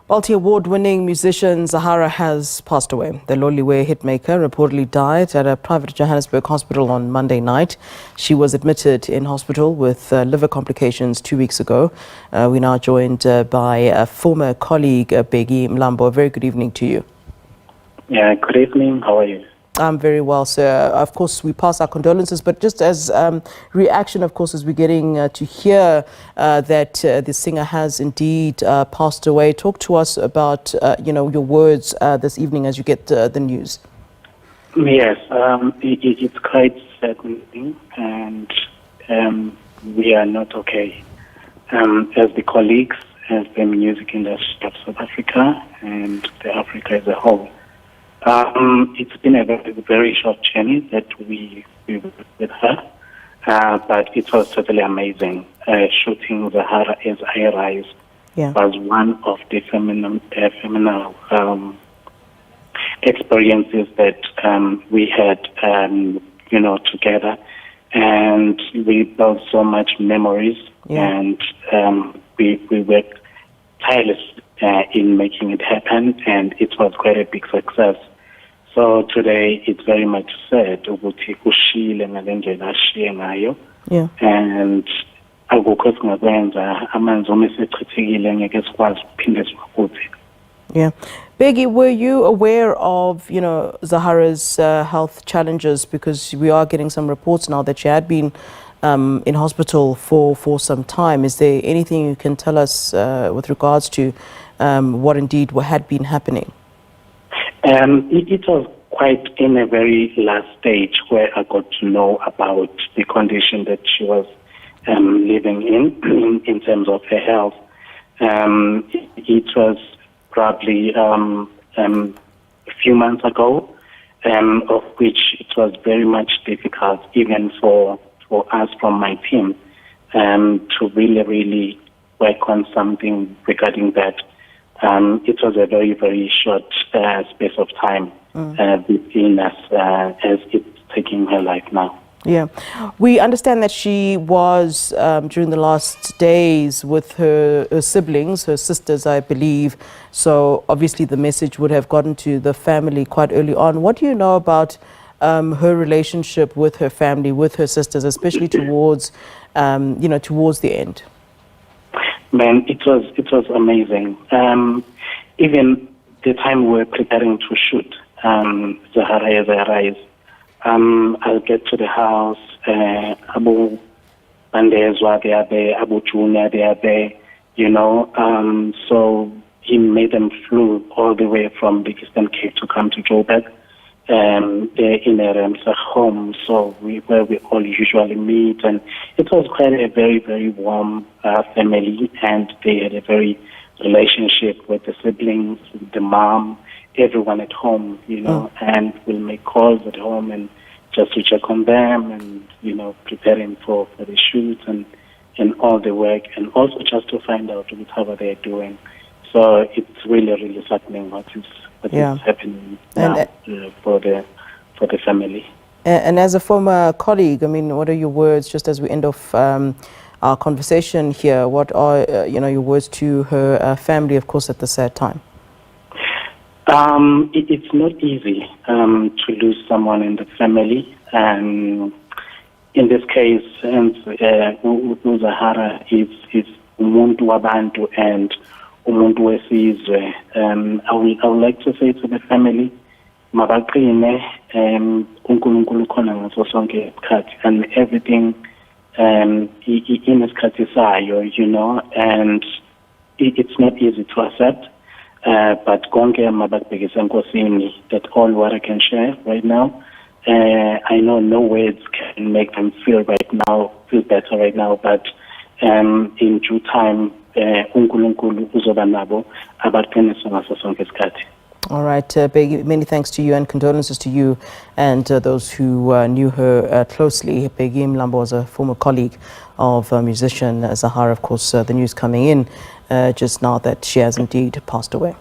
Multi-award-winning musician Zahara has passed away. The Loliwe hitmaker reportedly died at a private Johannesburg hospital on Monday night. She was admitted in hospital with liver complications 2 weeks ago. We're now joined by a former colleague, Bheki Mlambo. A very good evening to you. Yeah, good evening. How are you? I'm very well, sir. Of course, we pass our condolences, but just as reaction, of course, as we're getting to hear that the singer has indeed passed away. Talk to us about, your words this evening as you get the news. Yes, it's quite saddening, and we are not okay. As the colleagues, as the music industry of South Africa and the Africa as a whole. It's been a very, very short journey that we were with her, but it was totally amazing. Shooting Zahara as I Rise was one of the phenomenal experiences that we had, together, and we built so much memories, and we worked tirelessly in making it happen, and it was quite a big success. So today it's very much sad ukuthi ushile ngalendlela ashiye ngayo, and akukho singakwenza, amanzi uma esechithekile ngeke sikwazi ukuphinde siwakhuphe. Yeah. Bheki, were you aware of, Zahara's health challenges? Because we are getting some reports now that she had been in hospital for some time. Is there anything you can tell us with regards to what indeed had been happening? It was quite in a very last stage where I got to know about the condition that she was living in terms of her health. It was probably a few months ago, of which it was very much difficult even for us from my team to really work on something regarding that. It was a very, very short space of time between us as it's taking her life now. Yeah. We understand that she was, during the last days, with her siblings, her sisters, I believe. So obviously the message would have gotten to the family quite early on. What do you know about her relationship with her family, with her sisters, especially towards, towards the end? Man, it was amazing. Even the time we were preparing to shoot Zahara as I Rise, I'll get to the house. Abu Bandezwa, they are there. Abu Junior, they are there. So he made them flew all the way from the Eastern Cape to come to Joburg. They're in a home, so where we all usually meet, and it was quite a very, very warm family, and they had a very relationship with the siblings, the mom, everyone at home, and we'll make calls at home and just to check on them and, preparing for the shoot and all the work, and also just to find out how they're doing. So it's really, really saddening what is happening now for the family. And as a former colleague, what are your words, just as we end off our conversation here, what are your words to her family, of course, at the sad time? It's not easy to lose someone in the family. In this case, Zahara is umuntu wabantu and umuntu wesizwe. I would like to say to the family, mabaqine, uNkulunkulu khona ngaso sonke isikhathi, and everything inesikhathi sayo, and it's not easy to accept. But konke mabakubhekise enkosini, that all what I can share right now. I know no words can make them feel better right now, but in due time, uNkulunkulu uzoba nabo abaqinisa ngaso sonke isikhathi. All right, Bheki, many thanks to you and condolences to you and those who knew her closely. Bheki Mlambo was a former colleague of musician Zahara. Of course, the news coming in just now that she has indeed passed away.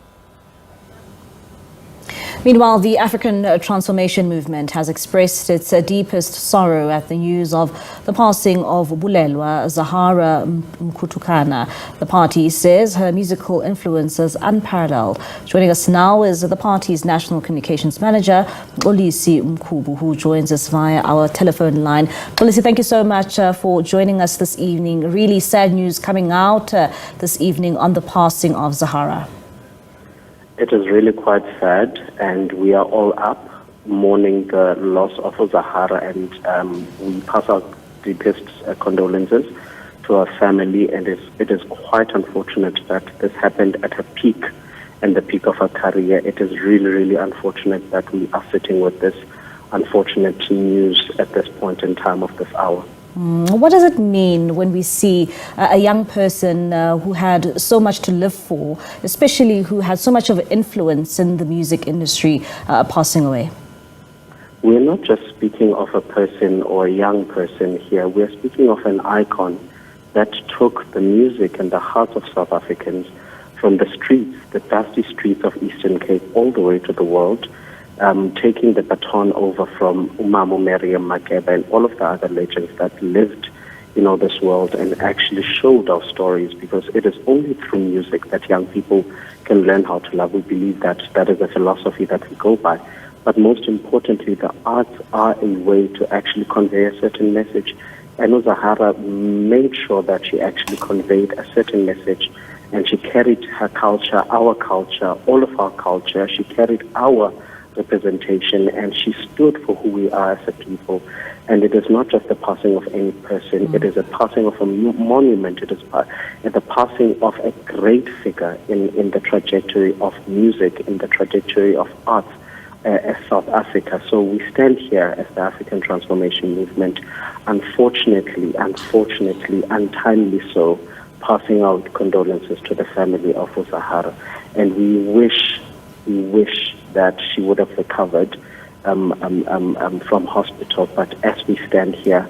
Meanwhile, the African Transformation Movement has expressed its deepest sorrow at the news of the passing of Bulelwa Zahara Mkutukana. The party says her musical influence is unparalleled. Joining us now is the party's National Communications Manager, Olisi Mkubu, who joins us via our telephone line. Olisi, thank you so much for joining us this evening. Really sad news coming out this evening on the passing of Zahara. It is really quite sad, and we are all up mourning the loss of Zahara, and we pass our deepest condolences to our family. And it is quite unfortunate that this happened at her peak and the peak of her career. It is really, really unfortunate that we are sitting with this unfortunate news at this point in time of this hour. What does it mean when we see a young person who had so much to live for, especially who had so much of influence in the music industry, passing away? We're not just speaking of a person or a young person here. We're speaking of an icon that took the music and the hearts of South Africans from the streets, the dusty streets of Eastern Cape, all the way to the world. Taking the baton over from Umamu Miriam Makeba and all of the other legends that lived, this world and actually showed our stories, because it is only through music that young people can learn how to love. We believe that is a philosophy that we go by. But most importantly, the arts are a way to actually convey a certain message. And Zahara made sure that she actually conveyed a certain message, and she carried her culture, our culture, all of our culture. She carried our representation, and she stood for who we are as a people. And it is not just the passing of any person, it is a passing of a monument, it is the passing of a great figure in the trajectory of music, in the trajectory of arts as South Africa. So we stand here as the African Transformation Movement, unfortunately, untimely so, passing out condolences to the family of Zahara. And we wish that she would have recovered from hospital. But as we stand here,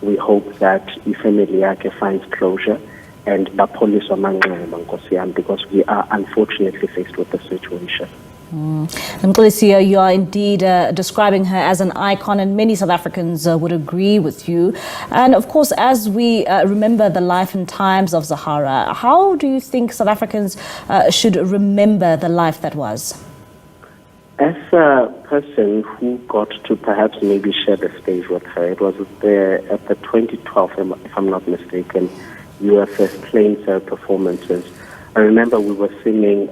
we hope that family finds closure and the police are because we are unfortunately faced with the situation. And Nkosi, you are indeed describing her as an icon, and many South Africans would agree with you. And of course, as we remember the life and times of Zahara, how do you think South Africans should remember the life that was? As a person who got to perhaps maybe share the stage with her, it was there at the 2012, if I'm not mistaken, UFS Plains performances. I remember we were singing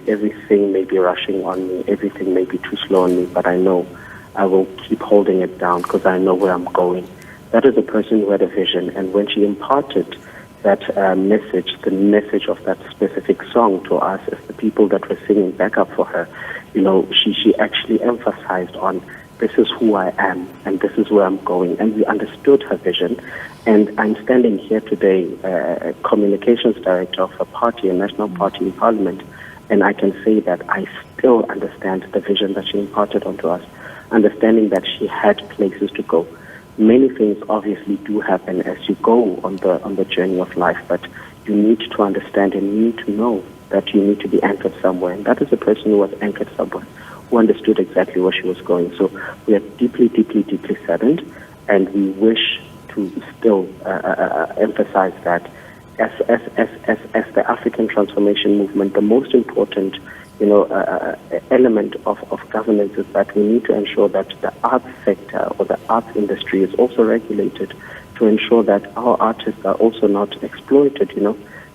Everything May Be Rushing on Me, Everything May Be Too Slow on Me, but I know I will keep holding it down because I know where I'm going. That is a person who had a vision, and when she imparted that message, the message of that specific song to us as the people that were singing back up for her, she actually emphasized on, this is who I am and this is where I'm going. And we understood her vision. And I'm standing here today, communications director of a party, a national party in Parliament, and I can say that I still understand the vision that she imparted onto us, understanding that she had places to go. Many things obviously do happen as you go on the journey of life, but you need to understand and you need to know that you need to be anchored somewhere. And that is a person who was anchored somewhere, who understood exactly where she was going. So we are deeply, deeply, deeply saddened, and we wish to still emphasize that as the African Transformation Movement, the most important element of governance is that we need to ensure that the arts sector or the arts industry is also regulated, to ensure that our artists are also not exploited.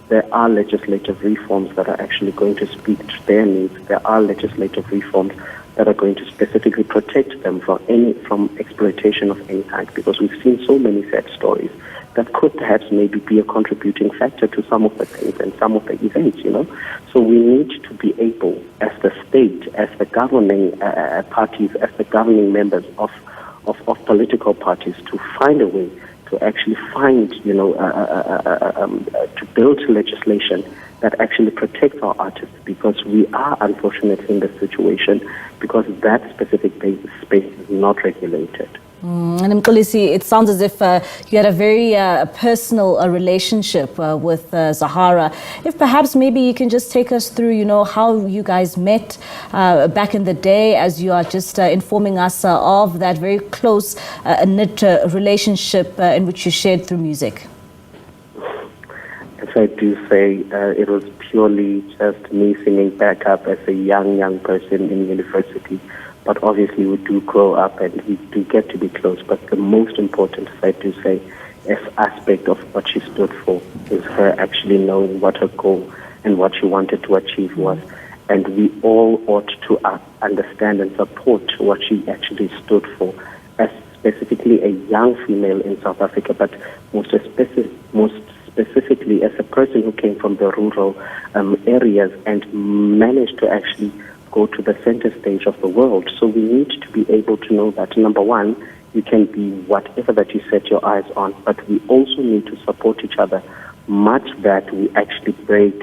There are legislative reforms that are actually going to speak to their needs. There are legislative reforms that are going to specifically protect them from exploitation of any kind, because we've seen so many sad stories that could perhaps maybe be a contributing factor to some of the things and some of the events, So we need to be able, as the state, as the governing parties, as the governing members of political parties, to find a way to actually find, to build legislation that actually protects our artists, because we are unfortunately in this situation because that specific space is not regulated. And Mxolisi, it sounds as if you had a very personal relationship with Zahara. If perhaps maybe you can just take us through, how you guys met back in the day, as you are just informing us of that very close knit relationship in which you shared through music. As I do say, it was purely just me singing backup as a young person in university. But obviously we do grow up and we do get to be close. But the most important, as I do say, aspect of what she stood for is her actually knowing what her goal and what she wanted to achieve was. And we all ought to understand and support what she actually stood for, as specifically a young female in South Africa, but most specifically as a person who came from the rural areas and managed to actually go to the center stage of the world. So we need to be able to know that, number one, you can be whatever that you set your eyes on, but we also need to support each other much that we actually break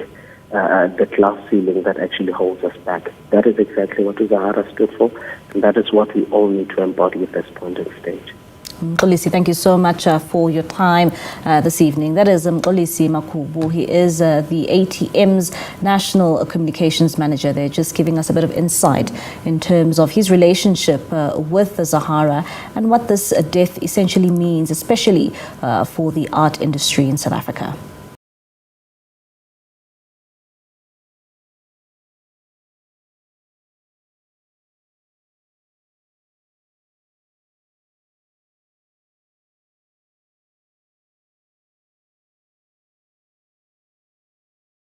the glass ceiling that actually holds us back. That is exactly what Zahara stood for, and that is what we all need to embody at this point in stage. Mxolisi, thank you so much for your time this evening. That is Mxolisi Makubu. He is the ATM's National Communications Manager. They're just giving us a bit of insight in terms of his relationship with Zahara and what this death essentially means, especially for the art industry in South Africa.